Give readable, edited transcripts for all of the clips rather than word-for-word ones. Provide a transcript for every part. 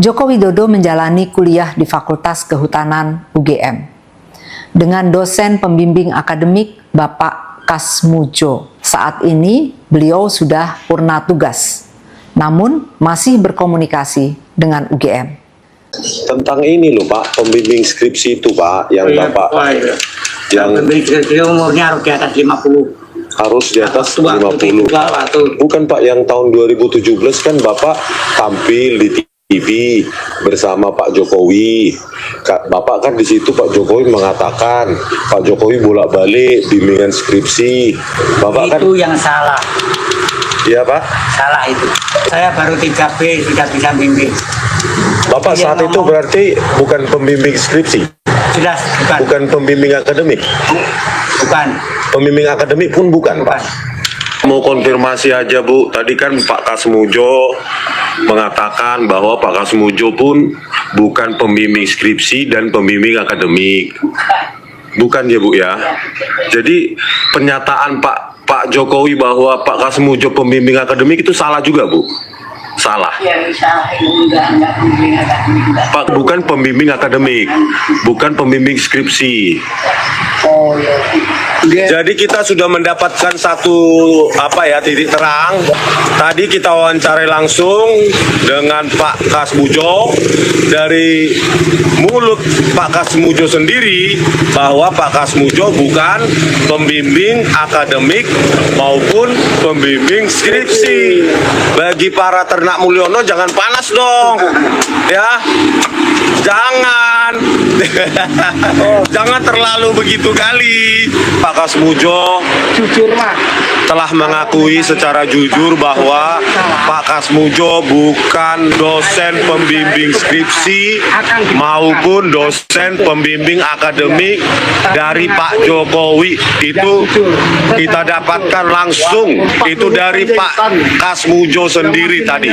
Joko Widodo menjalani kuliah di Fakultas Kehutanan UGM dengan dosen pembimbing akademik Bapak Kasmujo. Saat ini beliau sudah purna tugas, namun masih berkomunikasi dengan UGM. Tentang ini loh Pak, pembimbing skripsi itu Pak, yang Bapak yang pembimbing skripsi umurnya harus di atas 50. Harus di atas 50. Bukan Pak, yang tahun 2017 kan Bapak tampil di TV bersama Pak Jokowi. Bapak kan di situ Pak Jokowi mengatakan Pak Jokowi bolak-balik bimbingan skripsi. Bapak itu kan yang salah. Iya Pak. Salah itu. Saya baru 3B sudah bisa bimbing. Bapak saat itu berarti bukan pembimbing skripsi. Sudah bukan. Bukan pembimbing akademik. Bukan. Pembimbing akademik pun bukan Pak. Mau konfirmasi aja Bu, tadi kan Pak Kasmujo mengatakan bahwa Pak Kasmujo pun bukan pembimbing skripsi dan pembimbing akademik. Bukan ya Bu ya. Jadi pernyataan Pak Jokowi bahwa Pak Kasmujo pembimbing akademik itu salah juga Bu? Salah. Ya, salah itu enggak pembimbing akademik. Pak bukan pembimbing akademik, bukan pembimbing skripsi. Oh ya. Jadi kita sudah mendapatkan satu titik terang. Tadi kita wawancarai langsung dengan Pak Kasmujo, dari mulut Pak Kasmujo sendiri bahwa Pak Kasmujo bukan pembimbing akademik maupun pembimbing skripsi. Bagi para ternak Mulyono jangan panas dong, ya. Jangan terlalu begitu kali. Pak Kasmujo telah mengakui secara jujur bahwa Pak Kasmujo bukan dosen pembimbing skripsi maupun dosen pembimbing akademik dari Pak Jokowi. Itu kita dapatkan langsung, itu dari Pak Kasmujo sendiri tadi.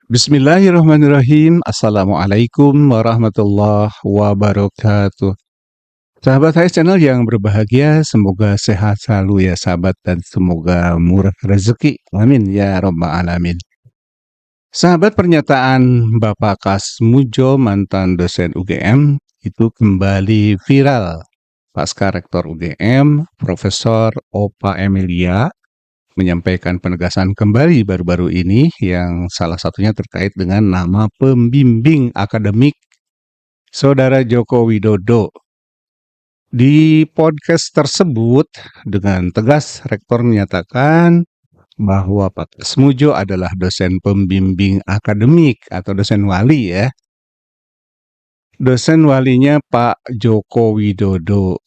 Bismillahirrahmanirrahim. Assalamualaikum warahmatullahi wabarakatuh. Sahabat Hais Channel yang berbahagia, semoga sehat selalu ya sahabat, dan semoga murah rezeki. Amin ya rabbal alamin. Sahabat, pernyataan Bapak Kasmujo, mantan dosen UGM, itu kembali viral. Pasca Rektor UGM, Profesor Opa Emilia, menyampaikan penegasan kembali baru-baru ini yang salah satunya terkait dengan nama pembimbing akademik Saudara Joko Widodo. Di podcast tersebut dengan tegas Rektor menyatakan bahwa Pak Kasmujo adalah dosen pembimbing akademik atau dosen wali ya. Dosen walinya Pak Joko Widodo.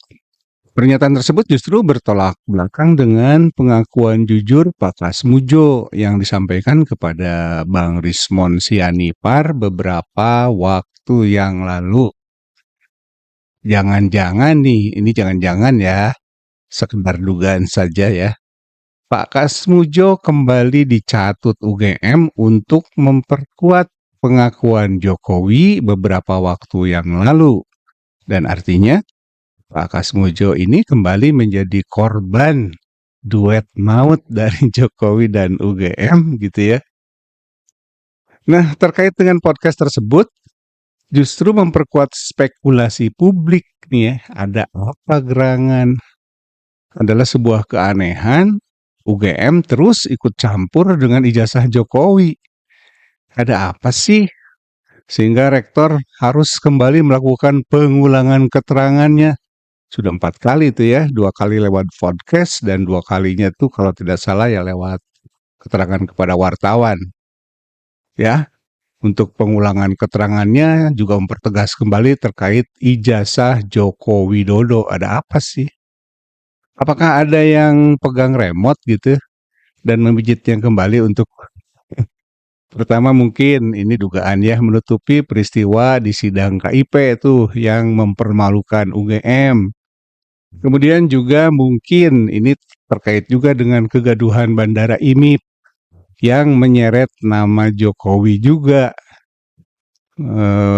Pernyataan tersebut justru bertolak belakang dengan pengakuan jujur Pak Kasmujo yang disampaikan kepada Bang Rismon Sianipar beberapa waktu yang lalu. Jangan-jangan nih, ini jangan-jangan ya, sekedar dugaan saja ya. Pak Kasmujo kembali dicatut UGM untuk memperkuat pengakuan Jokowi beberapa waktu yang lalu. Dan artinya, Pak Kasmujo ini kembali menjadi korban duet maut dari Jokowi dan UGM gitu ya. Nah, terkait dengan podcast tersebut, justru memperkuat spekulasi publik nih ya. Ada apa gerangan? Adalah sebuah keanehan, UGM terus ikut campur dengan ijazah Jokowi. Ada apa sih? Sehingga Rektor harus kembali melakukan pengulangan keterangannya. Sudah 4 kali itu ya, 2 kali lewat podcast dan 2 kalinya tuh kalau tidak salah ya lewat keterangan kepada wartawan. Ya, untuk pengulangan keterangannya juga mempertegas kembali terkait ijazah Joko Widodo. Ada apa sih? Apakah ada yang pegang remote gitu dan memijitnya kembali untuk pertama mungkin ini dugaan ya, menutupi peristiwa di sidang KIP itu yang mempermalukan UGM. Kemudian juga mungkin ini terkait juga dengan kegaduhan Bandara IMIP yang menyeret nama Jokowi juga.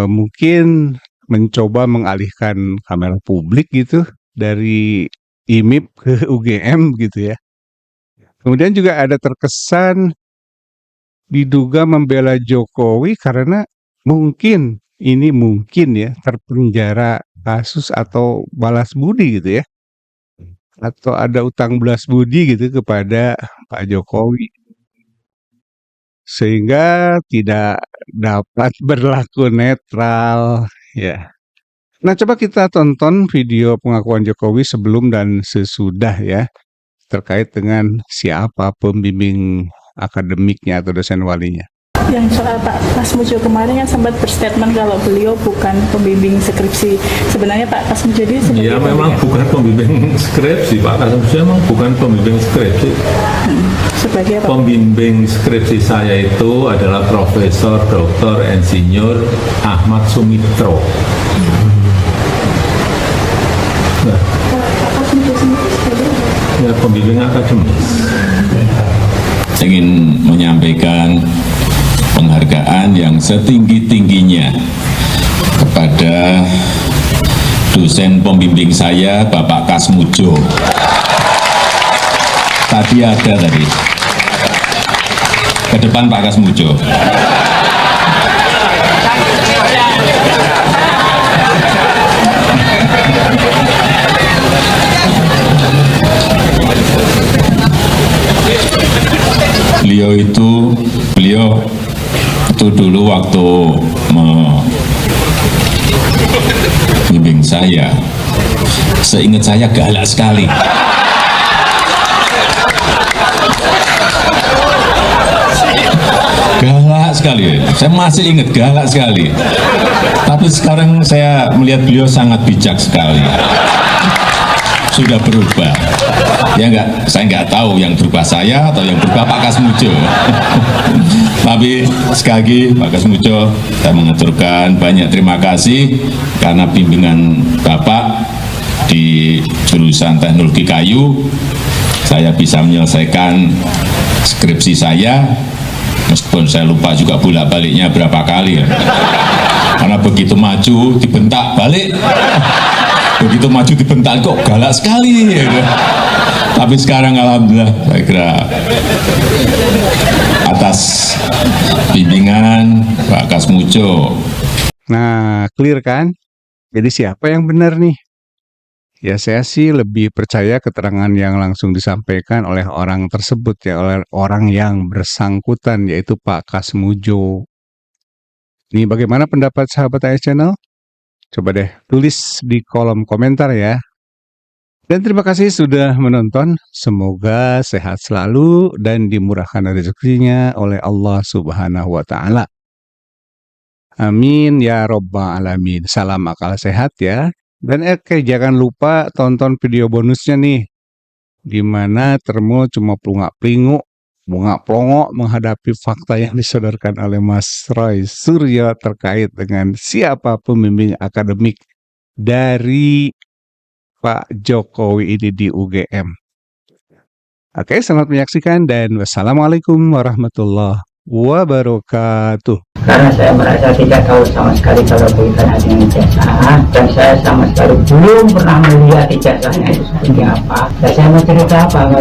Mungkin mencoba mengalihkan kamera publik gitu dari IMIP ke UGM gitu ya. Kemudian juga ada terkesan diduga membela Jokowi karena mungkin ya terpenjara kasus atau balas budi gitu ya. Atau ada utang balas budi gitu kepada Pak Jokowi. Sehingga tidak dapat berlaku netral ya. Nah, coba kita tonton video pengakuan Jokowi sebelum dan sesudah ya, terkait dengan siapa pembimbing akademiknya atau dosen walinya. Yang soal Pak Kasmujo kemarin kan sempat berstatement kalau beliau bukan pembimbing skripsi. Sebenarnya Pak Kasmujo ini sebagai Ya memang bukan pembimbing skripsi, Pak Kasmujo memang bukan pembimbing skripsi. sebagai apa? Pembimbing skripsi saya itu adalah Profesor Dr. Insinyur Ahmad Sumitro. Nah, Pak Kasmujo sendiri sebagai apa? ya pembimbing akademis. Saya ingin menyampaikan penghargaan yang setinggi-tingginya kepada dosen pembimbing saya, Bapak Kasmujo. Tadi ada tadi. Ke depan Pak Kasmujo. Beliau itu dulu waktu membimbing saya, seingat saya galak sekali. Galak sekali, saya masih ingat galak sekali. Tapi sekarang saya melihat beliau sangat bijak sekali. Sudah berubah. Ya enggak, saya nggak tahu yang berubah saya atau yang berubah Pak Kasmujo. Tapi sekali lagi Pak Kasmujo, saya mengaturkan banyak terima kasih karena bimbingan Bapak di jurusan teknologi kayu, saya bisa menyelesaikan skripsi saya, meskipun saya lupa juga bolak-baliknya berapa kali ya. Karena begitu maju dibentak balik. Begitu maju dibentak kok galak sekali ya. Tapi sekarang alhamdulillah saya kira atas bimbingan Pak Kasmujo. Nah, clear kan? Jadi siapa yang benar nih? Ya saya sih lebih percaya keterangan yang langsung disampaikan oleh orang tersebut ya, oleh orang yang bersangkutan yaitu Pak Kasmujo. Ini bagaimana pendapat sahabat AS Channel? Coba deh tulis di kolom komentar ya. Dan terima kasih sudah menonton. Semoga sehat selalu dan dimurahkan rezekinya oleh Allah Subhanahu wa taala. Amin ya rabbal alamin. Salam akal sehat ya. Dan jangan lupa tonton video bonusnya nih. Di mana Termo cuma pelungak-pelinguk, bongak-plongok menghadapi fakta yang disodorkan oleh Mas Roy Suryo terkait dengan siapa pembimbing akademik dari Pak Jokowi ini di UGM. Oke, selamat menyaksikan dan wassalamualaikum warahmatullahi wabarakatuh. Karena saya merasa tidak tahu sama sekali kalau berkaitan dengan ijazah, dan saya sama sekali belum pernah melihat ijazahnya itu seperti apa. Dan saya mau cerita apa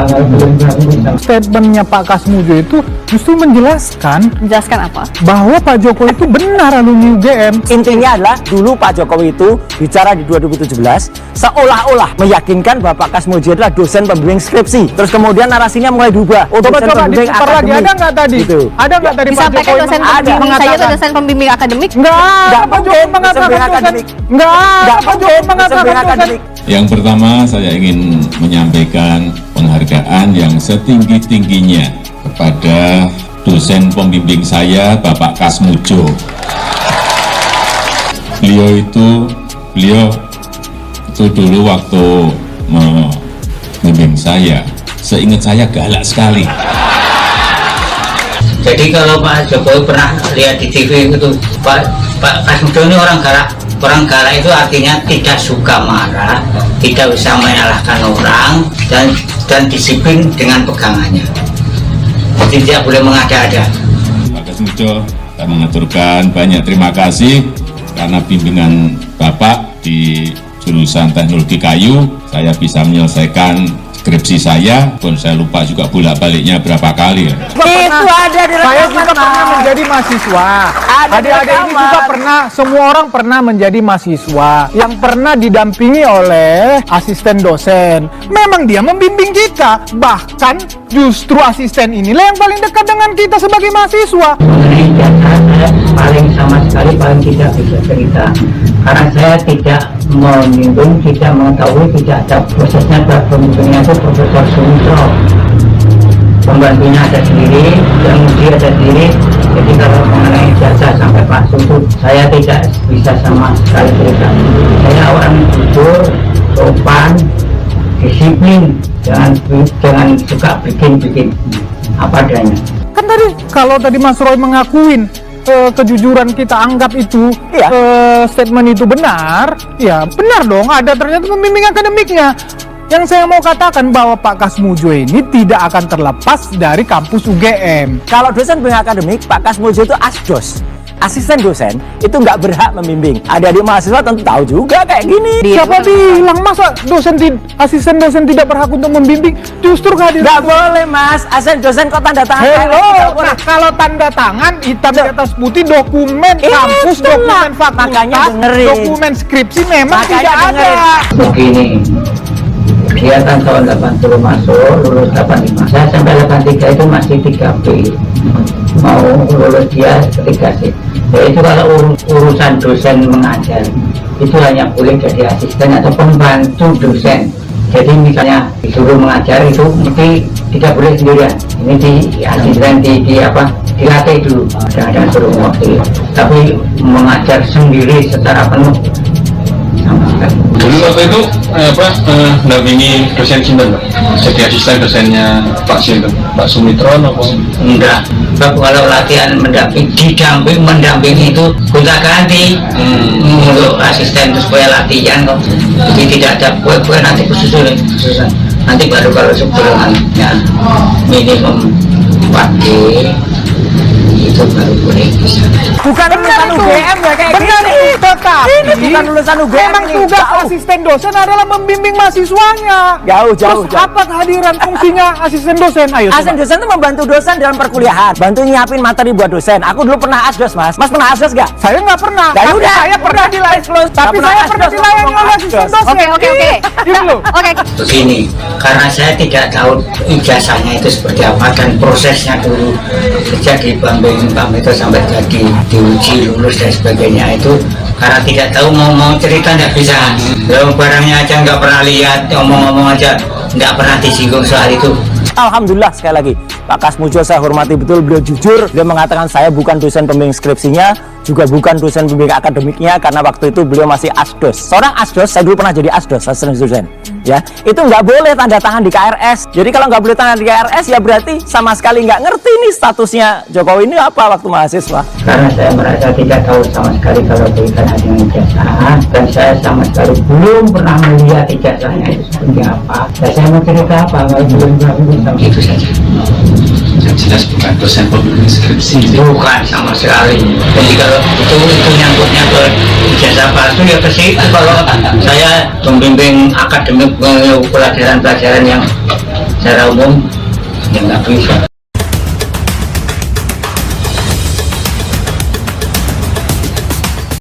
kalau belum Statementnya Pak Kasmujo itu justru menjelaskan apa? bahwa Pak Jokowi itu benar alumni UGM. Intinya adalah dulu Pak Jokowi itu bicara di 2017 seolah-olah meyakinkan bahwa Pak Kasmujo adalah dosen pembimbing skripsi. Terus kemudian narasinya mulai diubah. Coba diputar lagi, ada nggak tadi? Gitu. Ada nggak tadi Pak Disampaikan Jokowi dosen pembimbing saya itu dosen pembimbing akademik? Enggak, Pak Jokowi mengatakan dosen akademik. Enggak, Pak Jokowi mengatakan dosen. Yang pertama saya ingin menyampaikan penghargaan yang setinggi-tingginya kepada dosen pembimbing saya, Bapak Kasmujo. Beliau itu dulu waktu membimbing saya, seingat saya galak sekali. Jadi kalau Pak Jokowi pernah lihat di TV itu, Pak Kasmujo ini orang galak. Orang galak itu artinya tidak suka marah, tidak bisa menyalahkan orang, dan disiplin dengan pegangannya. Jadi tidak boleh mengada-ada. Pak Kasmujo, saya mengaturkan banyak terima kasih karena bimbingan Bapak di jurusan teknologi kayu, saya bisa menyelesaikan skripsi saya, pun saya lupa juga bolak-baliknya berapa kali. Itu ada di Saya rekaman, juga pernah Mas. menjadi mahasiswa. Ada di Adik-adik ini rekaman. juga pernah, semua orang pernah menjadi mahasiswa yang pernah didampingi oleh asisten dosen. Memang dia membimbing kita, bahkan justru asisten inilah yang paling dekat dengan kita sebagai mahasiswa. Mengenai ijazah saya sama sekali paling tidak bisa cerita karena saya tidak menimbun, tidak mengetahui, tidak ada prosesnya. Pembimbingnya itu Profesor Sumitro, pembantunya ada sendiri, yang dia ada sendiri. Jadi kalau mengenai ijazah sampai Pak Sutut saya tidak bisa sama sekali cerita. Saya orang jujur, sopan, disiplin, jangan suka bikin apa adanya. Kan tadi, kalau tadi Mas Roy mengakuin kejujuran kita anggap itu Iya. statement itu benar, ya benar dong, ada ternyata pembimbing akademiknya. Yang saya mau katakan bahwa Pak Kasmujo ini tidak akan terlepas dari kampus UGM. Kalau dosen bimbing akademik, Pak Kasmujo itu asdos. Asisten dosen itu nggak berhak membimbing. Adik-adik mahasiswa tentu tahu juga kayak gini. Siapa bilang masa asisten dosen tidak berhak untuk membimbing? Justru kehadiran Nggak boleh, Mas. Asisten dosen kok tanda tangan. Hello, Nggak boleh. nah kalau tanda tangan hitam di atas putih dokumen kampus, Itulah. dokumen fakultas, Makanya dengerin. dokumen skripsi memang Makanya tidak ada. dengerin. Begini, dia kan tahun 80 masuk, lulus 85. Saya sampai 83 itu masih 3B. Mau lulus dia 3C. Ya itu kalau urusan dosen mengajar, itu hanya boleh jadi asisten atau pembantu dosen. Jadi misalnya disuruh mengajar itu mesti tidak boleh sendirian. Ini di asisten dilatih dulu. Ada suruh waktu. Tapi mengajar sendiri secara penuh sama sekali. Dulu waktu itu mendampingi dosen Sinten, Pak. Jadi asisten dosennya Pak Sinten, Pak Sumitro atau Enggak. Sebab kalau latihan mendampingi itu gonta ganti untuk asisten itu supaya latihan kok. Jadi tidak ada kue nanti khususan. Nanti baru kalau sebelumnya minimum 4D itu baru boleh bisa. Bukan lulusan UGM ya kayak Benar gini. itu, tetapi Ini bukan lulusan UGM. memang ini. tugas Jauh. asisten dosen adalah membimbing mahasiswanya. Jauh. Terus apa kehadiran fungsinya asisten dosen? Ayo Asisten coba. dosen itu membantu dosen dalam perkuliahan, bantu nyiapin materi buat dosen. Aku dulu pernah asdos, Mas. Mas pernah asdos gak? Saya nggak pernah. Ya Tapi udah, saya pernah dilayani. Tapi pernah saya asdos, pernah dilayani ngomong oleh asisten asdos. dosen. Oke. Gitu loh. Oke. Begini, karena saya tidak tahu ijazahnya itu seperti apa dan prosesnya dulu sejak di Bank itu sampai jadi diuji lulus dan sebagainya itu karena tidak tahu mau cerita nggak bisa. Kalau barangnya aja nggak pernah lihat, ngomong-ngomong aja nggak pernah disinggung soal itu. Alhamdulillah sekali lagi Pak Kasmujo saya hormati betul, beliau jujur, beliau mengatakan saya bukan dosen pembimbing skripsinya, juga bukan dosen pembimbing akademiknya karena waktu itu beliau masih asdos. Seorang asdos, saya dulu pernah jadi asdos, asisten dosen. Ya, itu nggak boleh tanda tangan di KRS. Jadi kalau nggak boleh tanda di KRS ya berarti sama sekali nggak ngerti nih statusnya Jokowi ini apa waktu mahasiswa. Karena saya merasa tidak tahu sama sekali kalau berkaitan dengan ijazah dan saya sama sekali belum pernah melihat ijazahnya itu seperti apa. Dan saya mau cerita apa kalau belum pernah itu saja. yang jelas bukan dosen pembimbing skripsi. Bukan sama sekali. Jadi kalau itu nyangkutnya ke ijazah palsu ya ke situ. Kalau saya membimbing akademik pelajaran-pelajaran yang secara umum ya nggak bisa.